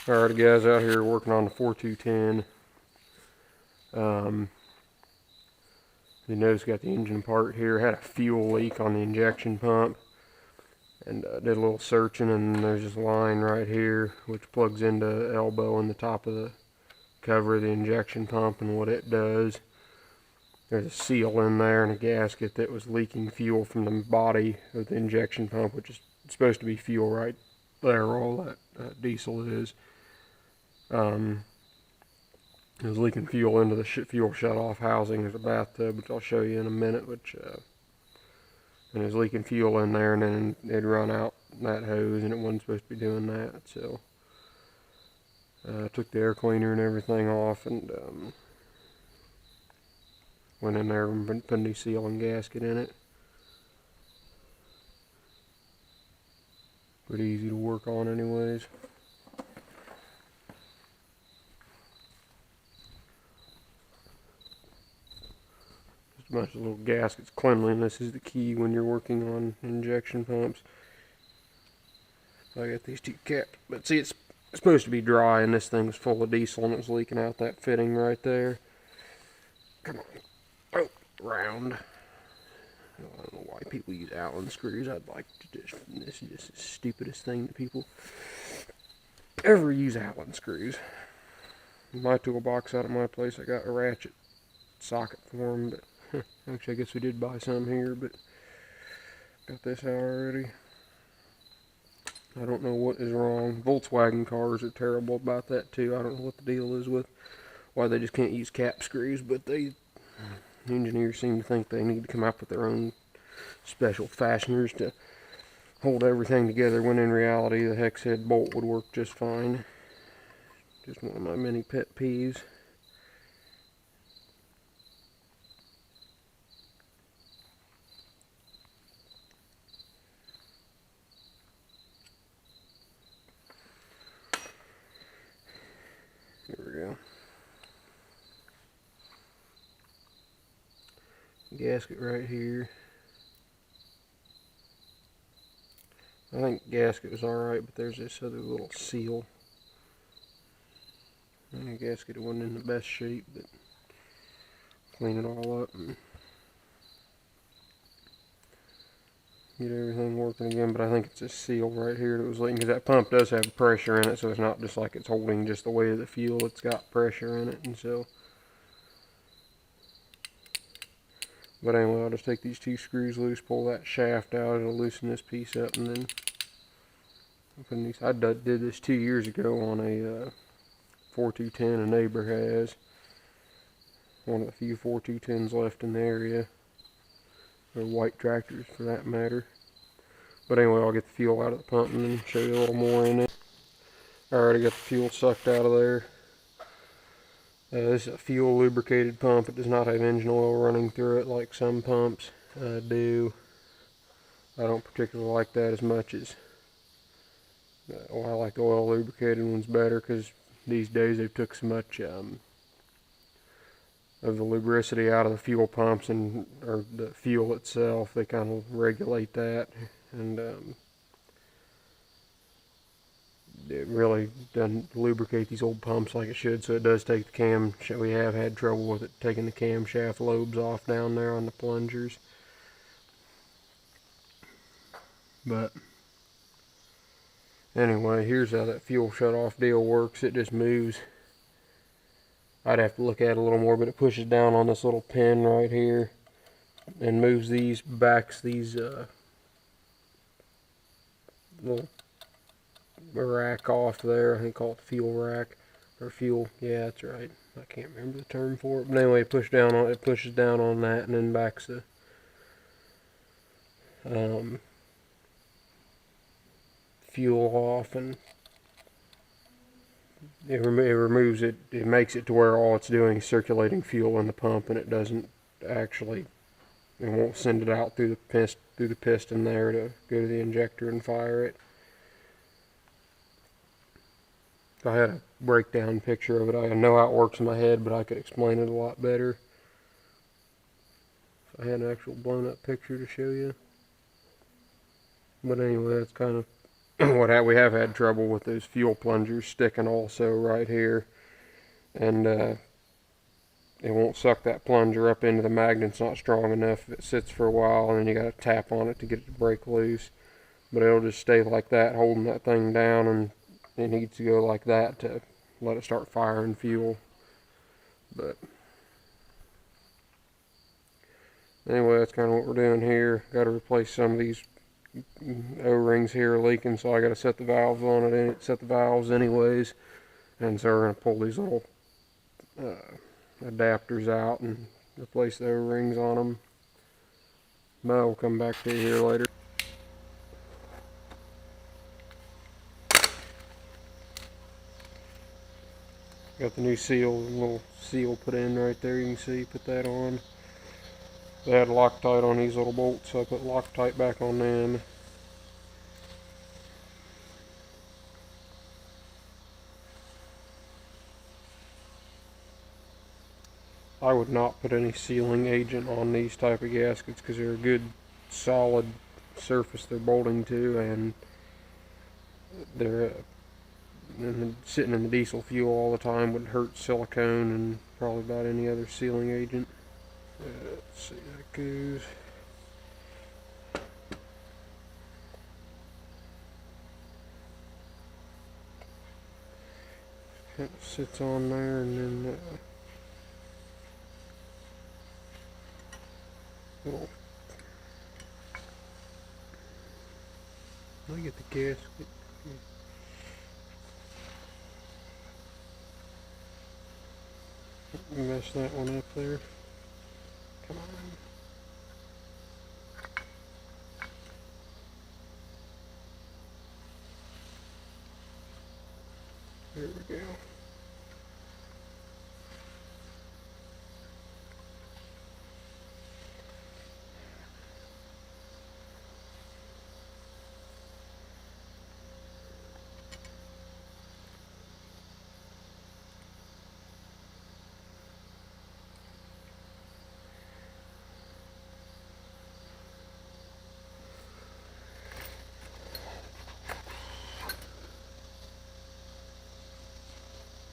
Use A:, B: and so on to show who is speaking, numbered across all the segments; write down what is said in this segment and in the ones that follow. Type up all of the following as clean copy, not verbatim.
A: Alright guys, out here working on the 4210. You notice got the engine part here. Had a fuel leak on the injection pump, and did a little searching, and there's this line right here which plugs into elbow in the top of the cover of the injection pump. And what it does, there's a seal in there and a gasket that was leaking fuel from the body of the injection pump, which is supposed to be fuel right there, all that diesel is. It was leaking fuel into the fuel shut-off housing. There's a bathtub, which I'll show you in a minute, and it was leaking fuel in there, and then it'd run out that hose, and it wasn't supposed to be doing that. So I took the air cleaner and everything off, and went in there and put a new seal and gasket in it. Pretty easy to work on anyways. Just a bunch of little gaskets. Cleanliness is the key when you're working on injection pumps. I got these two capped, but see, it's supposed to be dry, and this thing was full of diesel, and it was leaking out that fitting right there. Come on. Oh, round. I don't know why people use Allen screws. I'd like to just, this is just the stupidest thing that people ever use Allen screws. In my toolbox out of my place, I got a ratchet socket for them, but actually I guess we did buy some here, but got this out already. I don't know what is wrong. Volkswagen cars are terrible about that too. I don't know what the deal is with why they just can't use cap screws, but the engineers seem to think they need to come up with their own special fasteners to hold everything together, when in reality the hex head bolt would work just fine. Just one of my many pet peeves. There we go. Gasket right here. I think gasket was alright, but there's this other little seal. The gasket wasn't in the best shape, but clean it all up and get everything working again. But I think it's this seal right here that was leaking, because that pump does have pressure in it, so it's not just like it's holding just the weight of the fuel. It's got pressure in it, and so. But anyway, I'll just take these two screws loose, pull that shaft out, it'll loosen this piece up, and then open these. I did this 2 years ago on a 4210 a neighbor has. One of the few 4210s left in the area, or white tractors for that matter. But anyway, I'll get the fuel out of the pump and then show you a little more in it. I already got the fuel sucked out of there. This is a fuel lubricated pump. It does not have engine oil running through it like some pumps do. I don't particularly like that as much as, I like the oil lubricated ones better, because these days they've took so much of the lubricity out of the fuel pumps, and or the fuel itself. They kind of regulate that, and it really doesn't lubricate these old pumps like it should. So it does take the cam. We have had trouble with it taking the camshaft lobes off down there on the plungers. But anyway, here's how that fuel shut-off deal works. It just moves. I'd have to look at it a little more, but it pushes down on this little pin right here and moves these, backs these little rack off there. I think call it the fuel rack, or fuel. Yeah, that's right. I can't remember the term for it. But anyway, it pushes down on that, and then backs the fuel off, and it removes it. It makes it to where all it's doing is circulating fuel in the pump, and it doesn't actually. It won't send it out through the piston there to go to the injector and fire it. If I had a breakdown picture of it, I know how it works in my head, but I could explain it a lot better if I had an actual blown up picture to show you. But anyway, that's kind of we have had trouble with those fuel plungers sticking also right here, and it won't suck that plunger up into the magnet. It's not strong enough. If it sits for a while, and then you got to tap on it to get it to break loose. But it'll just stay like that, holding that thing down, and it needs to go like that to let it start firing fuel. But anyway, that's kind of what we're doing here. Got to replace some of these O-rings here leaking, so I got to set the valves on it, set the valves anyways. And so we're going to pull these little adapters out and replace the O-rings on them. But we'll come back to here later. Got the new seal, little seal put in right there, you can see, put that on. They had Loctite on these little bolts, so I put Loctite back on them. I would not put any sealing agent on these type of gaskets because they're a good solid surface they're bolting to, and they're sitting in the diesel fuel all the time would hurt silicone and probably about any other sealing agent. Let's see how that goes. Kind of sits on there, and then little. Let me get the gasket. Mess that one up there. Come on. There we go.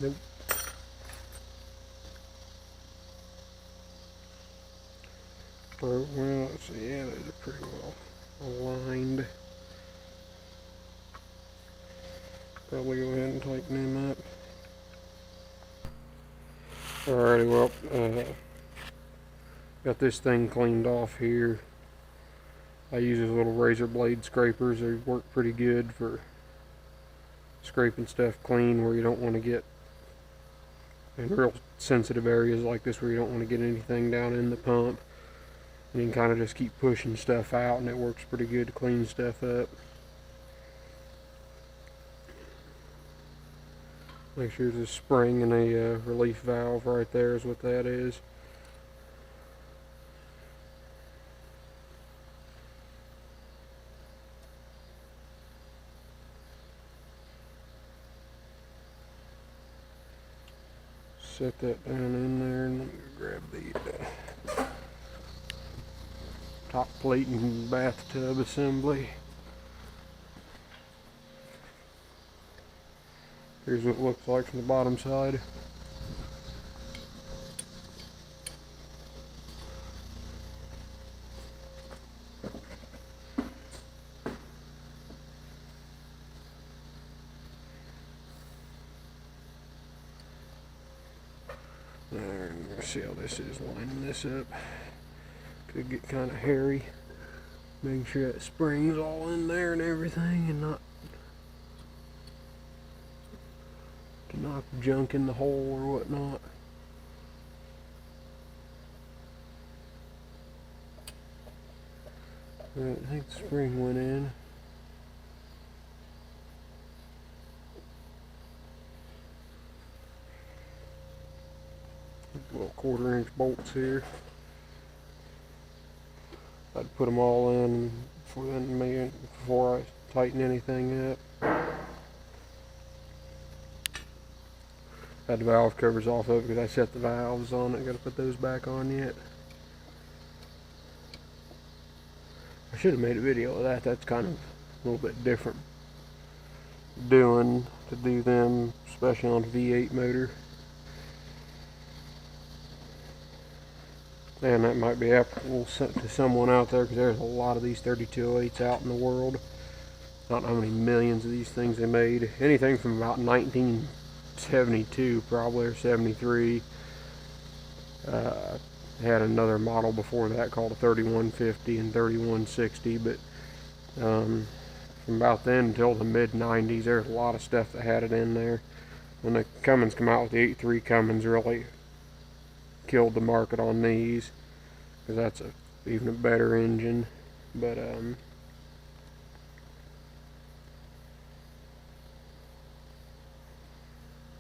A: Nope. Well, let's see, yeah, those are pretty well aligned. Probably go ahead and tighten them up. Alrighty, well, got this thing cleaned off here. I use these little razor blade scrapers. They work pretty good for scraping stuff clean where you don't want to get in real sensitive areas like this where you don't want to get anything down in the pump. And you can kind of just keep pushing stuff out, and it works pretty good to clean stuff up. Make sure there's a spring and a relief valve right there is what that is. Set that down in there, and let me grab the top plate and bathtub assembly. Here's what it looks like from the bottom side. There, let's see how this is lining this up. Could get kind of hairy. Making sure that spring's all in there and everything, and not to knock junk in the hole or whatnot. I think the spring went in. Little 1/4 inch bolts here. I'd put them all in before I tighten anything up. Had the valve covers off of it because I set the valves on it. Got to put those back on yet. I should have made a video of that. That's kind of a little bit different doing to do them, especially on a V8 motor. And that might be applicable to someone out there, because there's a lot of these 3208s out in the world. I don't know how many millions of these things they made. Anything from about 1972 probably, or 73. Had another model before that called a 3150 and 3160, but from about then until the mid 90s, there's a lot of stuff that had it in there. When the Cummins come out with the 8.3 Cummins, really killed the market on these, because that's even a better engine. But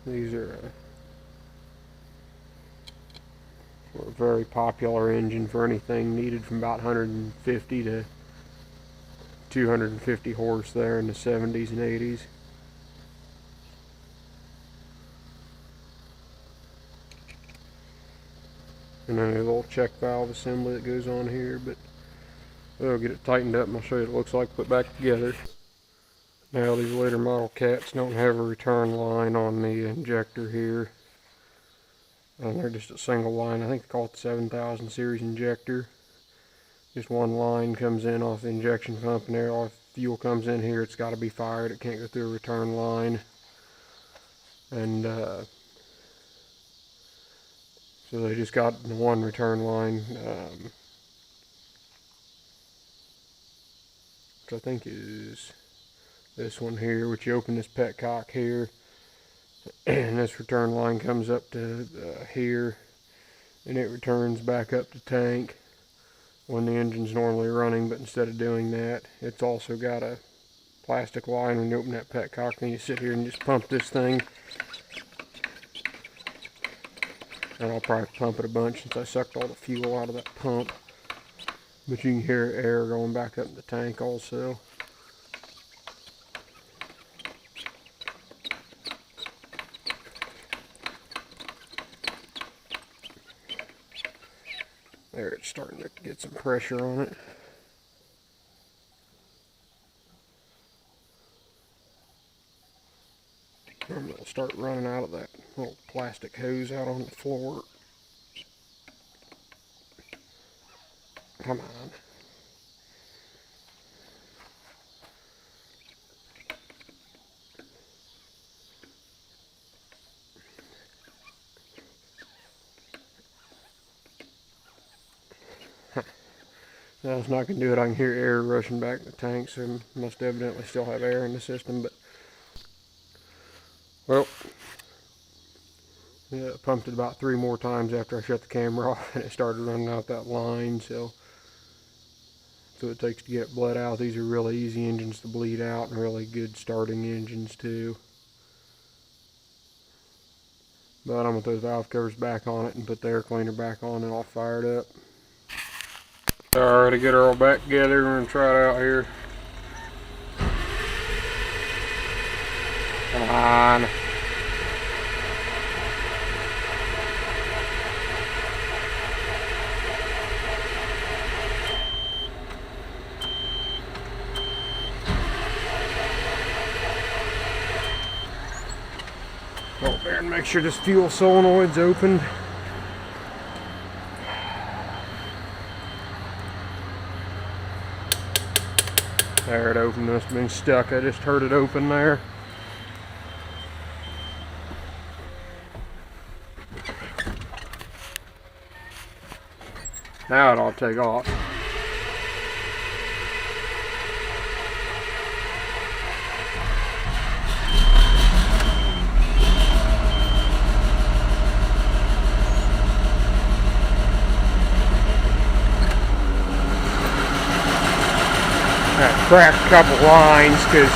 A: these are a very popular engine for anything needed from about 150 to 250 horse there in the 70s and 80s. And then there's a little check valve assembly that goes on here, but we'll get it tightened up and I'll show you what it looks like put back together. Now these later model cats don't have a return line on the injector here. They're just a single line. I think they call it the 7000 series injector. Just one line comes in off the injection pump, and there all the fuel comes in here. It's got to be fired. It can't go through a return line. And so they just got one return line, which I think is this one here, which you open this petcock here, and this return line comes up to here, and it returns back up to tank when the engine's normally running. But instead of doing that, it's also got a plastic line. When you open that petcock, then you sit here and just pump this thing. And I'll probably pump it a bunch since I sucked all the fuel out of that pump. But you can hear air going back up in the tank also. There, it's starting to get some pressure on it. I'm going to start running out of that little plastic hose out on the floor. Come on. That's not going to do it. I can hear air rushing back in the tank, so it must evidently still have air in the system. But well, yeah, I pumped it about 3 more times after I shut the camera off, and it started running out that line. So it takes to get blood out. These are really easy engines to bleed out, and really good starting engines too. But I'm going to throw the valve covers back on it and put the air cleaner back on, and I'll fire it up. Alright, to get her all back together, we're going to try it out here. Come on. Go up there and make sure this fuel solenoid's open. There, it opened. Must have been stuck. I just heard it open there. Now it ought to take off. Cracked a couple lines because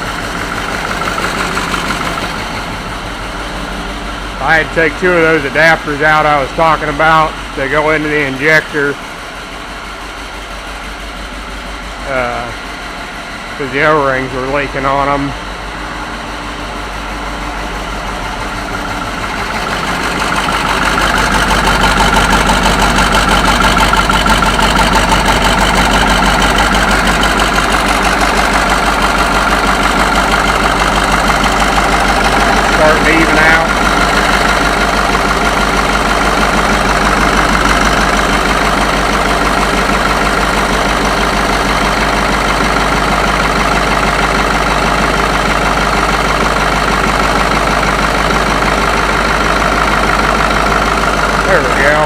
A: I had to take 2 of those adapters out I was talking about. They go into the injector because the O-rings were leaking on them.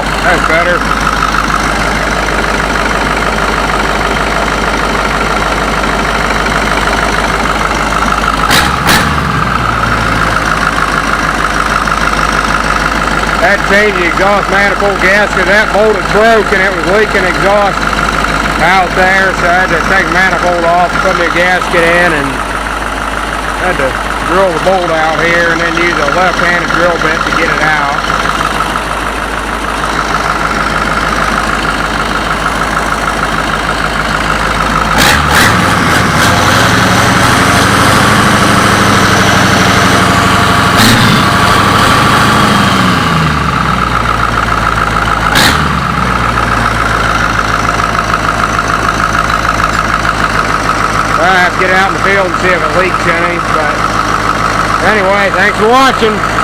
A: That's better. That changed the exhaust manifold gasket. That bolt had broke and it was leaking exhaust out there, so I had to take the manifold off, put the gasket in, and had to drill the bolt out here and then use a left-handed drill bit to get it out. I have to get out in the field and see if it leaks any, but anyway, thanks for watching.